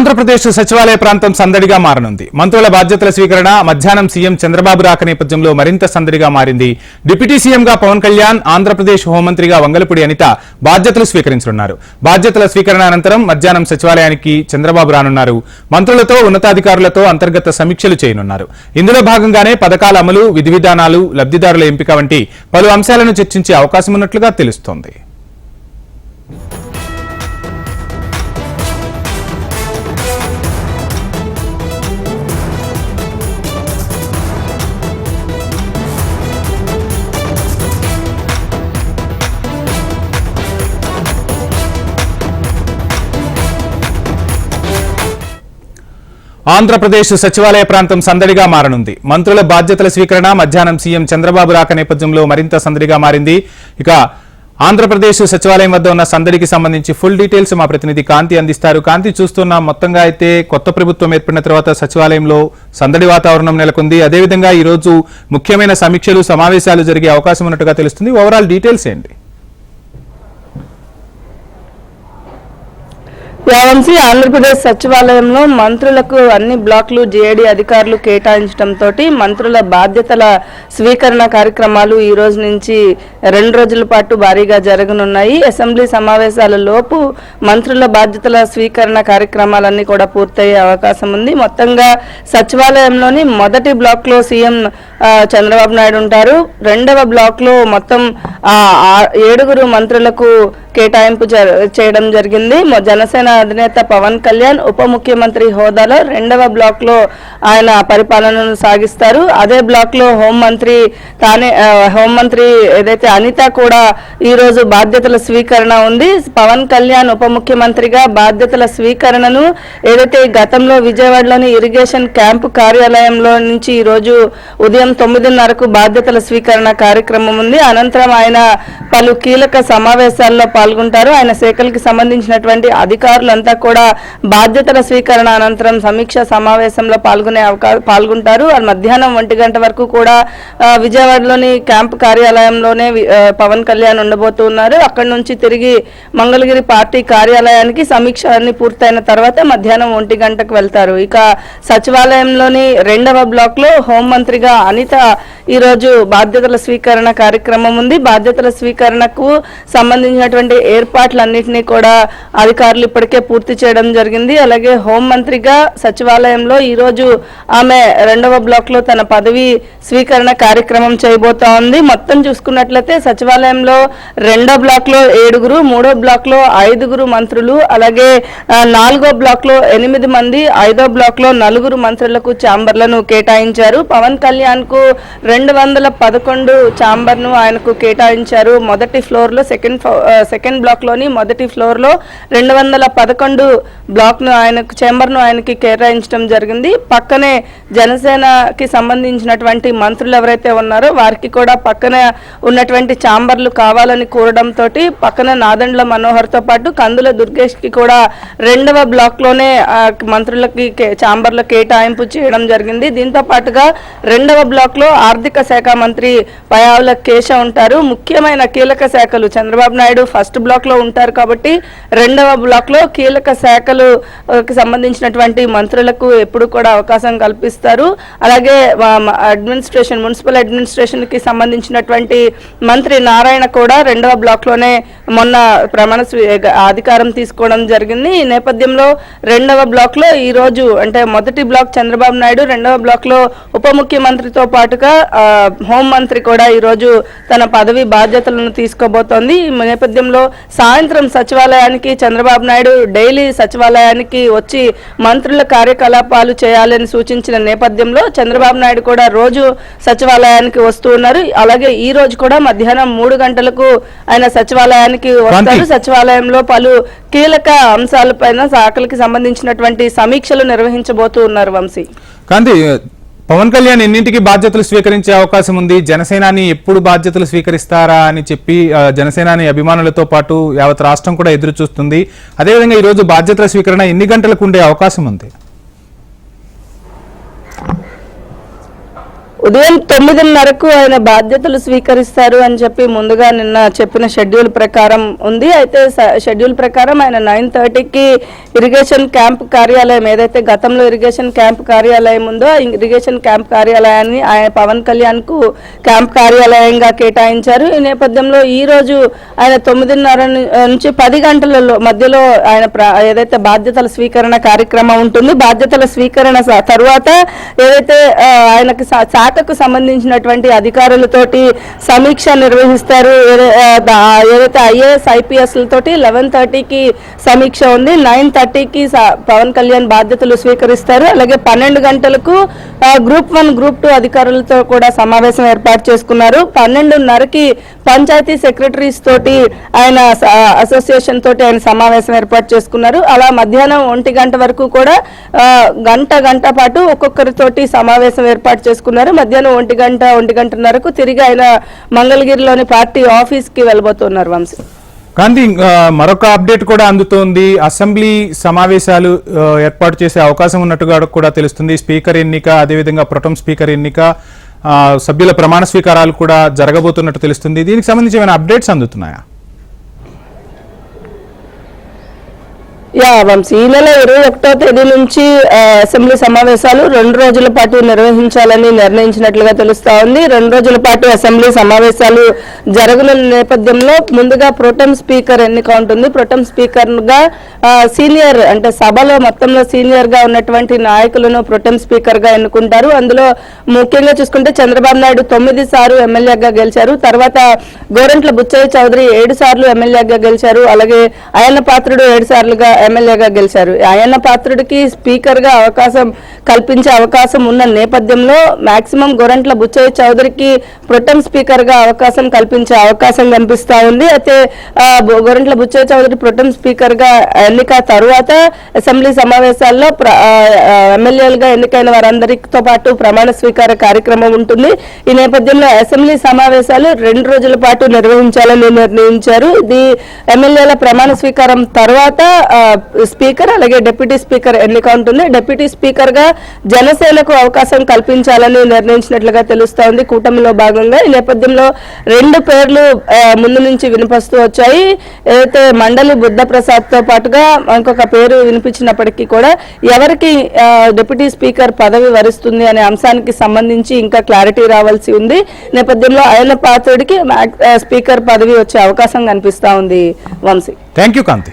ఆంధ్రప్రదేశ్ సచివాలయ ప్రాంతం సందడిగా మారనుంది. మంత్రుల బాధ్యతల స్వీకరణ మధ్యాహ్నం సీఎం చంద్రబాబు రాక నేపథ్యంలో మరింత సందడిగా మారింది. డిప్యూటీ సీఎంగా పవన్ కళ్యాణ్, ఆంధ్రప్రదేశ్ హోంమంత్రిగా వంగలపూడి అనిత బాధ్యతలు స్వీకరించనున్నారు. బాధ్యతల స్వీకరణ అనంతరం మధ్యాహ్నం సచివాలయానికి చంద్రబాబు రానున్నారు. మంత్రులతో ఉన్నతాధికారులతో అంతర్గత సమీక్షలు చేయనున్నారు. ఇందులో భాగంగానే పథకాల అమలు, విధి విధానాలు, లబ్ధిదారుల ఎంపిక వంటి పలు అంశాలను చర్చించే అవకాశం ఉన్నట్లుగా తెలుస్తోంది. ఆంధ్రప్రదేశ్ సచివాలయ ప్రాంతం సందడిగా మారనుంది. మంత్రుల బాధ్యతల స్వీకరణ మధ్యాహ్నం సీఎం చంద్రబాబు రాక నేపథ్యంలో మరింత సందడిగా మారింది. ఇక ఆంధ్రప్రదేశ్ సచివాలయం వద్ద ఉన్న సందడికి సంబంధించి ఫుల్ డీటెయిల్స్ మా ప్రతినిధి కాంతి అందిస్తారు. కాంతి, చూస్తున్న మొత్తంగా అయితే కొత్త ప్రభుత్వం ఏర్పడిన తర్వాత సచివాలయంలో సందడి వాతావరణం నెలకొంది. అదేవిధంగా ఈ రోజు ముఖ్యమైన సమీక్షలు, సమావేశాలు జరిగే అవకాశం ఉన్నట్టుగా తెలుస్తుంది. ఓవరాల్ డీటెయిల్స్ ఏంటి? యావంశీ, ఆంధ్రప్రదేశ్ సచివాలయంలో మంత్రులకు అన్ని బ్లాక్లు జేఏడీ అధికారులు కేటాయించడంతో మంత్రుల బాధ్యతల స్వీకరణ కార్యక్రమాలు ఈ రోజు నుంచి 2 రోజుల పాటు భారీగా జరగనున్నాయి. అసెంబ్లీ సమావేశాల లోపు మంత్రుల బాధ్యతల స్వీకరణ కార్యక్రమాలన్నీ కూడా పూర్తయ్యే అవకాశం ఉంది. మొత్తంగా సచివాలయంలోని మొదటి బ్లాక్ లో సీఎం చంద్రబాబు నాయుడు ఉంటారు. 2వ బ్లాక్ లో మొత్తం 7 మంత్రులకు కేటాయింపు చేయడం జరిగింది. జనసేన అధినేత పవన్ కళ్యాణ్ ఉప ముఖ్యమంత్రి హోదాలో 2వ బ్లాక్ లో ఆయన పరిపాలనను సాగిస్తారు. అదే బ్లాక్ లో హోంమంత్రి ఏదైతే అనిత కూడా ఈ రోజు బాధ్యతల స్వీకరణ ఉంది. పవన్ కళ్యాణ్ ఉప ముఖ్యమంత్రిగా బాధ్యతల స్వీకరణను ఏదైతే గతంలో విజయవాడలోని ఇరిగేషన్ క్యాంపు కార్యాలయంలో నుంచి ఈ రోజు ఉదయం 9:30కు బాధ్యతల స్వీకరణ కార్యక్రమం ఉంది. అనంతరం ఆయన పలు కీలక సమావేశాల్లో పాల్గొంటారు. ఆయన శాఖలకు సంబంధించినటువంటి అధికారులంతా కూడా బాధ్యతల స్వీకరణ అనంతరం సమీక్ష సమావేశంలో పాల్గొంటారు. మధ్యాహ్నం 1 గంట వరకు కూడా విజయవాడలోని క్యాంపు కార్యాలయంలోనే పవన్ కళ్యాణ్ ఉండబోతున్నారు. అక్కడి నుంచి తిరిగి మంగళగిరి పార్టీ కార్యాలయానికి సమీక్ష అన్ని పూర్తయిన తర్వాత మధ్యాహ్నం 1 గంటకు వెళ్తారు. ఇక సచివాలయంలోని 2వ బ్లాక్ లో హోంమంత్రిగా అనిత ఈ రోజు బాధ్యతల స్వీకరణ కార్యక్రమం ఉంది. బాధ్యతల స్వీకరణకు సంబంధించినటువంటి ఏర్పాట్లన్నింటినీ కూడా అధికారులు ఇప్పటికే పూర్తి చేయడం జరిగింది. అలాగే హోంమంత్రిగా సచివాలయంలో ఈ రోజు ఆమె 2వ బ్లాక్ లో తన పదవి స్వీకరణ కార్యక్రమం చేయబోతా ఉంది. మొత్తం చూసుకున్నట్లయితే సచివాలయంలో 2వ బ్లాక్ లో 7, 3వ బ్లాక్ లో 5 మంత్రులు, అలాగే 4వ బ్లాక్ లో 8 మంది, 5వ బ్లాక్ లో 4 మంత్రులకు ఛాంబర్లను కేటాయించారు. పవన్ కళ్యాణ్ కు 211 ఛాంబర్ ను ఆయనకు కేటాయించారు. మొదటి ఫ్లోర్ లో సెకండ్ బ్లాక్ లోని మొదటి ఫ్లోర్ లో 211 బ్లాక్ ను ఛాంబర్ ను ఆయనకి కేటాయించడం జరిగింది. పక్కనే జనసేనకి సంబంధించినటువంటి మంత్రులు ఎవరైతే ఉన్నారో వారికి కూడా పక్కన ఉన్నటువంటి ఛాంబర్లు కావాలని కోరడంతో పక్కన నాదెండ్ల మనోహర్ తో పాటు కందుల దుర్గేష్ కి కూడా 2వ బ్లాక్ లోనే మంత్రులకి ఛాంబర్ల కేటాయింపు చేయడం జరిగింది. దీంతో పాటుగా 2వ బ్లాక్ లో ఆర్థిక శాఖ మంత్రి పయావుల కేశవ్ ఉంటారు. ముఖ్యమైన కీలక శాఖలు చంద్రబాబు నాయుడు ఫస్ట్ బ్లాక్ లో ఉంటారు కాబట్టి 2వ బ్లాక్ లో కీలక శాఖలకు సంబంధించినటువంటి మంత్రులకు ఎప్పుడు కూడా అవకాశం కల్పిస్తారు. అలాగే మున్సిపల్ అడ్మినిస్ట్రేషన్ కి సంబంధించినటువంటి మంత్రి నారాయణ కూడా 2వ బ్లాక్ లోనే మొన్న ప్రమాణ అధికారం తీసుకోవడం జరిగింది. ఈ నేపథ్యంలో 2వ బ్లాక్ లో ఈ రోజు అంటే మొదటి బ్లాక్ చంద్రబాబు నాయుడు, 2వ బ్లాక్ లో ఉప ముఖ్యమంత్రితో పాటుగా హోంమంత్రి కూడా ఈ రోజు తన పదవి బాధ్యతలను తీసుకోబోతోంది. ఈ నేపథ్యంలో సాయంత్రం సచివాలయానికి చంద్రబాబు నాయుడు డైలీ సచివాలయానికి వచ్చి మంత్రుల కార్యకలాపాలు చేయాలని సూచించిన నేపథ్యంలో చంద్రబాబు నాయుడు కూడా రోజు సచివాలయానికి వస్తూ ఉన్నారు. అలాగే ఈ రోజు కూడా మధ్యాహ్నం 3 గంటలకు ఆయన సచివాలయానికి వస్తారు. సచివాలయంలో పలు కీలక అంశాలపైన శాఖలకు సంబంధించినటువంటి సమీక్షలు నిర్వహించబోతూ ఉన్నారు. వంశీ, కాంతి, పవన్ కళ్యాణ్ ఎన్నింటికి బాధ్యతలు స్వీకరించే అవకాశం ఉంది? జనసేనాని ఎప్పుడు బాధ్యతలు స్వీకరిస్తారా అని చెప్పి జనసేనాని అభిమానులతో పాటు యావత్ రాష్ట్రం కూడా ఎదురు చూస్తుంది. అదేవిధంగా ఈ రోజు బాధ్యతల స్వీకరణ ఎన్ని గంటలకు ఉండే అవకాశం ఉంది? ఉదయం 9:30కు ఆయన బాధ్యతలు స్వీకరిస్తారు అని చెప్పి ముందుగా నిన్న చెప్పిన షెడ్యూల్ ప్రకారం ఉంది. అయితే షెడ్యూల్ ప్రకారం ఆయన 9:30కి ఇరిగేషన్ క్యాంప్ కార్యాలయం, ఏదైతే గతంలో ఇరిగేషన్ క్యాంప్ కార్యాలయం ఉందో ఇరిగేషన్ క్యాంప్ కార్యాలయాన్ని ఆయన పవన్ కళ్యాణ్ కు క్యాంప్ కార్యాలయంగా కేటాయించారు. ఈ నేపథ్యంలో ఈ రోజు ఆయన 9:30 నుంచి 10 గంటలలో మధ్యలో ఆయన ఏదైతే బాధ్యతల స్వీకరణ కార్యక్రమం ఉంటుంది, బాధ్యతల స్వీకరణ తర్వాత ఏదైతే ఆయనకి శాఖకు సంబంధించినటువంటి అధికారులతోటి సమీక్ష నిర్వహిస్తారు. ఏదైతే ఐఏఎస్ ఐపీఎస్ తోటి 11:30కి సమీక్ష ఉంది. 9:30కి పవన్ కళ్యాణ్ బాధ్యతలు స్వీకరిస్తారు. అలాగే 12 గంటలకు గ్రూప్ 1 గ్రూప్ 2 అధికారులతో కూడా సమావేశం ఏర్పాటు చేసుకున్నారు. 12:30కి పంచాయతీ సెక్రటరీస్ తోటి ఆయన అసోసియేషన్ తోటి ఆయన సమావేశం ఏర్పాటు చేసుకున్నారు. అలా మధ్యాహ్నం 1 గంట వరకు కూడా గంట పాటు ఒక్కొక్కరితోటి సమావేశం ఏర్పాటు చేసుకున్నారు. మధ్యాహ్నం 1 గంటన్నరకు తిరిగి ఆయన మంగళగిరిలోని పార్టీ ఆఫీస్ కి వెళ్ళబోతున్నారు. వంశీ గాంధీ, మరొక అప్డేట్ కూడా అందుతోంది. అసెంబ్లీ సమావేశాలు ఏర్పాటు చేసే అవకాశం ఉన్నట్టుగా కూడా తెలుస్తుంది. స్పీకర్ ఎన్నిక, అదేవిధంగా ప్రొటెం స్పీకర్ ఎన్నిక, సభ్యుల ప్రమాణ స్వీకారాలు కూడా జరగబోతున్నట్టు తెలుస్తుంది. దీనికి సంబంధించి ఏమైనా అప్డేట్స్ అందుతున్నాయా? వంశీ, ఈ నెల 21వ తేదీ నుంచి అసెంబ్లీ సమావేశాలు 2 రోజుల పాటు నిర్వహించాలని నిర్ణయించినట్లుగా తెలుస్తా ఉంది. 2 రోజుల పాటు అసెంబ్లీ సమావేశాలు జరగనున్న నేపథ్యంలో ముందుగా ప్రొటెం స్పీకర్ ఎన్నిక ఉంటుంది. ప్రొటెం స్పీకర్ గా సీనియర్, అంటే సభలో మొత్తంలో సీనియర్ గా ఉన్నటువంటి నాయకులను ప్రొటెం స్పీకర్ గా ఎన్నుకుంటారు. అందులో ముఖ్యంగా చూసుకుంటే చంద్రబాబు నాయుడు 9 సార్లు ఎమ్మెల్యేగా గెలిచారు. తర్వాత గోరంట్ల బుచ్చయ్య చౌదరి 7 సార్లు ఎమ్మెల్యేగా గెలిచారు. అలాగే అయ్యన్న పాత్రుడు 7 సార్లుగా ఎమ్మెల్యేగా గెలిచారు. అయ్యన్న పాత్రుడికి స్పీకర్ గా అవకాశం కల్పించే అవకాశం ఉన్న నేపథ్యంలో మాక్సిమం గోరంట్ల బుచ్చయ్య చౌదరికి ప్రొటెం స్పీకర్ గా అవకాశం కల్పించే అవకాశం కనిపిస్తా ఉంది. అయితే గోరంట్ల బుచ్చయ్య చౌదరి ప్రొటెం స్పీకర్ గా ఎన్నిక తరువాత అసెంబ్లీ సమావేశాల్లో ఎమ్మెల్యేలుగా ఎన్నికైన వారందరితో పాటు ప్రమాణ స్వీకార కార్యక్రమం ఉంటుంది. ఈ నేపథ్యంలో అసెంబ్లీ సమావేశాలు 2 రోజుల పాటు నిర్వహించాలని నిర్ణయించారు. ఇది ఎమ్మెల్యేల ప్రమాణ స్వీకారం తర్వాత స్పీకర్ అలాగే డిప్యూటీ స్పీకర్ ఎన్నిక ఉంటుంది. డిప్యూటీ స్పీకర్ గా జనసేనకు అవకాశం కల్పించాలని నిర్ణయించినట్లుగా తెలుస్తా ఉంది కూటమిలో భాగంగా. ఈ నేపథ్యంలో 2 పేర్లు ముందు నుంచి వినిపిస్తూ వచ్చాయి. ఏదైతే మండలి బుద్ధ ప్రసాద్ తో పాటుగా ఇంకొక పేరు వినిపించినప్పటికీ కూడా ఎవరికి డిప్యూటీ స్పీకర్ పదవి వరిస్తుంది అనే అంశానికి సంబంధించి ఇంకా క్లారిటీ రావాల్సి ఉంది. నేపథ్యంలో అయ్యన్న పాత్రుడికి స్పీకర్ పదవి వచ్చే అవకాశం కనిపిస్తా ఉంది. Vamshi, thank you Kanthi.